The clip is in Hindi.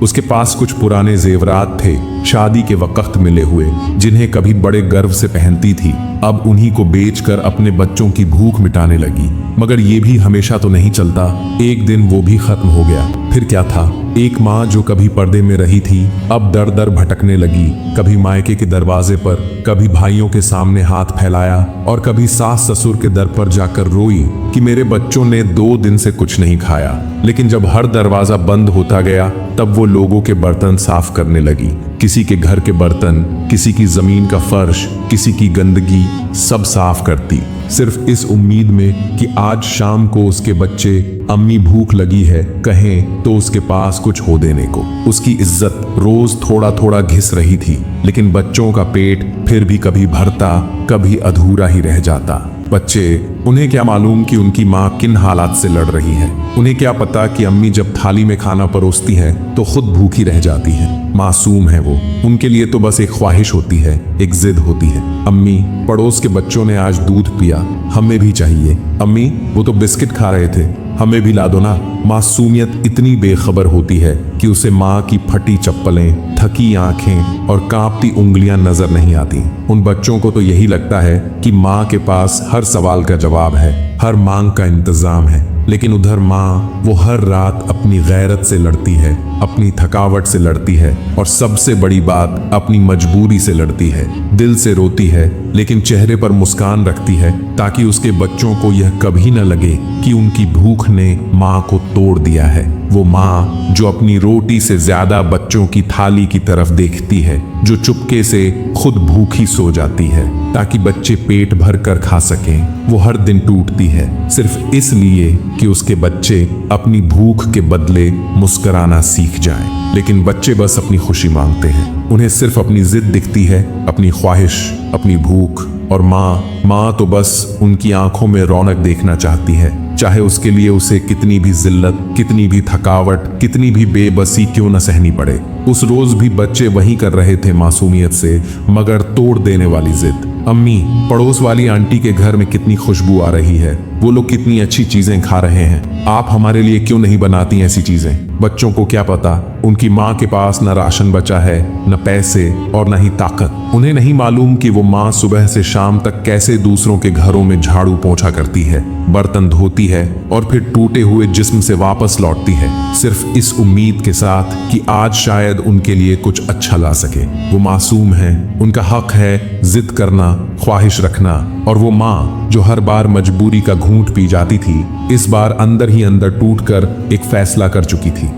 उसके पास कुछ पुराने जेवरात थे, शादी के वक्त मिले हुए, जिन्हें कभी बड़े गर्व से पहनती थी। अब उन्हीं को बेचकर अपने बच्चों की भूख मिटाने लगी। मगर ये भी हमेशा तो नहीं चलता, एक दिन वो भी खत्म हो गया। फिर क्या था, एक माँ जो कभी पर्दे में रही थी अब दर दर भटकने लगी। कभी मायके के दरवाजे पर, कभी भाइयों के सामने हाथ फैलाया और कभी सास ससुर के दर पर जाकर रोई कि मेरे बच्चों ने 2 दिन से कुछ नहीं खाया। लेकिन जब हर दरवाजा बंद होता गया तब वो लोगों के बर्तन साफ करने लगी। किसी के घर के बर्तन, किसी की जमीन का फर्श, किसी की गंदगी, सब साफ करती, सिर्फ इस उम्मीद में कि आज शाम को उसके बच्चे अम्मी भूख लगी है कहें तो उसके पास कुछ हो देने को। उसकी इज्जत रोज थोड़ा थोड़ा घिस रही थी, लेकिन बच्चों का पेट फिर भी कभी भरता कभी अधूरा ही रह जाता। बच्चे, उन्हें क्या मालूम कि उनकी माँ किन हालात से लड़ रही है। उन्हें क्या पता कि अम्मी जब थाली में खाना परोसती है तो खुद भूखी रह जाती है। मासूम है वो, उनके लिए तो बस एक ख्वाहिश होती है, एक जिद होती है। अम्मी, पड़ोस के बच्चों ने आज दूध पिया, हमें भी चाहिए। अम्मी, वो तो बिस्किट खा रहे थे, हमें भी ला दो ना। मासूमियत इतनी बेखबर होती है कि उसे माँ की फटी चप्पलें, थकी आंखें और कांपती उंगलियां नजर नहीं आती। उन बच्चों को तो यही लगता है कि माँ के पास हर सवाल का जवाब है, हर मांग का इंतजाम है। लेकिन उधर माँ, वो हर रात अपनी गैरत से लड़ती है, अपनी थकावट से लड़ती है और सबसे बड़ी बात, अपनी मजबूरी से लड़ती है। दिल से रोती है लेकिन चेहरे पर मुस्कान रखती है ताकि उसके बच्चों को यह कभी न लगे कि उनकी भूख ने माँ को तोड़ दिया है। वो माँ जो अपनी रोटी से ज्यादा बच्चों की थाली की तरफ देखती है, जो चुपके से खुद भूखी सो जाती है ताकि बच्चे पेट भर कर खा सकें। वो हर दिन टूटती है सिर्फ इसलिए कि उसके बच्चे अपनी भूख के बदले मुस्कुराना सीख जाएं। लेकिन बच्चे बस अपनी खुशी मांगते हैं, उन्हें सिर्फ अपनी जिद दिखती है, अपनी ख्वाहिश, अपनी भूख। और माँ तो बस उनकी आंखों में रौनक देखना चाहती है, चाहे उसके लिए उसे कितनी भी जिल्लत, कितनी भी थकावट, कितनी भी बेबसी क्यों न सहनी पड़े। उस रोज भी बच्चे वही कर रहे थे मासूमियत से मगर तोड़ देने वाली जिद। अम्मी, पड़ोस वाली आंटी के घर में कितनी खुशबू आ रही है, वो लोग कितनी अच्छी चीजें खा रहे हैं, आप हमारे लिए क्यों नहीं बनाती ऐसी चीजें। बच्चों को क्या पता, उनकी माँ के पास न राशन बचा है, न पैसे और न ही ताकत। उन्हें नहीं मालूम कि वो माँ सुबह से शाम तक कैसे दूसरों के घरों में झाड़ू पोंछा करती है, बर्तन धोती है और फिर टूटे हुए जिस्म से वापस लौटती है, सिर्फ इस उम्मीद के साथ कि आज शायद उनके लिए कुछ अच्छा ला सके। वो मासूम है, उनका हक है जिद करना, ख्वाहिश रखना। और वो माँ जो हर बार मजबूरी का घूंट पी जाती थी, इस बार अंदर ही अंदर टूटकर एक फैसला कर चुकी थी।